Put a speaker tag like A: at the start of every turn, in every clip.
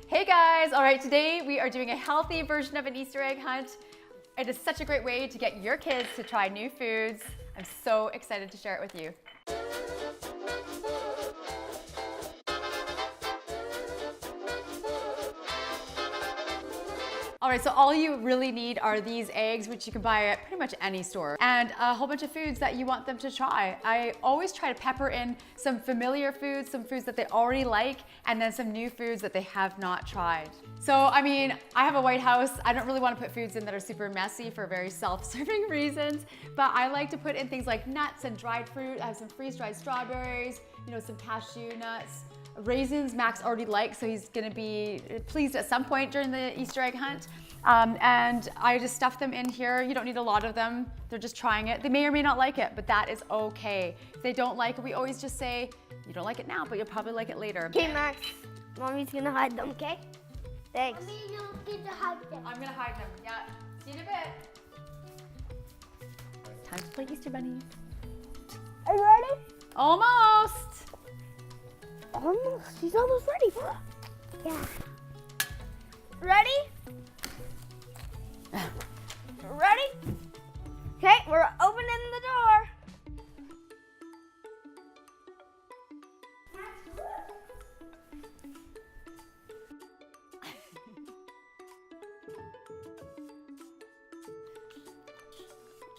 A: Hey guys, all right, today we are doing a healthy version of an Easter egg hunt. It is such a great way to get your kids to try new foods. I'm so excited to share it with you. All right, so all you really need are these eggs, which you can buy at pretty much any store, and a whole bunch of foods that you want them to try. I always try to pepper in some familiar foods, some foods that they already like, and then some new foods that they have not tried. So, I mean, I have a White House. I don't really want to put foods in that are super messy for very self-serving reasons, but I like to put in things like nuts and dried fruit. I have some freeze-dried strawberries, some cashew nuts. Raisins Max already likes, so he's gonna be pleased at some point during the Easter egg hunt. And I just stuff them in here. You don't need a lot of them. They're just trying it. They may or may not like it, but that is okay. If they don't like it, we always just say, you don't like it now, but you'll probably like it later.
B: Okay, Max. Mommy's gonna hide them, okay? Thanks.
C: Mommy, you don't get to hide them.
A: I'm gonna hide them, yeah. See you in a bit. Time to play Easter Bunny.
B: Are you ready?
A: Almost.
B: Almost. He's almost ready. Yeah. Ready? Ready? Okay, we're opening the door.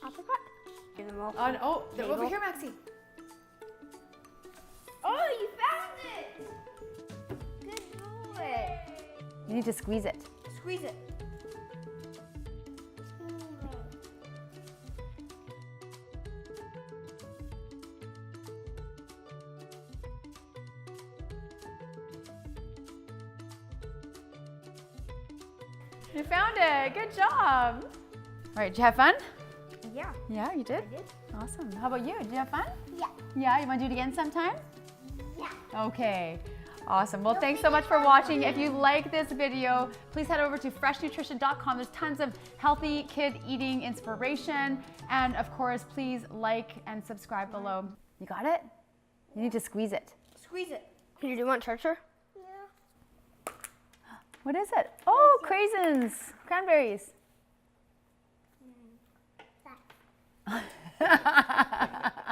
B: Apricot.
A: Oh, they're over here, Maxie.
B: Oh, you found it! Good boy.
A: You need to squeeze it.
B: Squeeze it.
A: You found it. Good job. All right, did you have fun?
B: Yeah.
A: Yeah, you did?
B: I did.
A: Awesome. How about you? Did you have fun?
C: Yeah.
A: Yeah, you want to do it again sometime?
C: Yeah.
A: Okay. Awesome. Well, thanks so much for watching. If you like this video, please head over to freshnutrition.com. There's tons of healthy kid eating inspiration. And of course, please like and subscribe below. You got it? You need to squeeze it.
B: Squeeze it. Do you want charger?
C: Yeah.
A: What is it? Oh, craisins, cranberries.
C: That.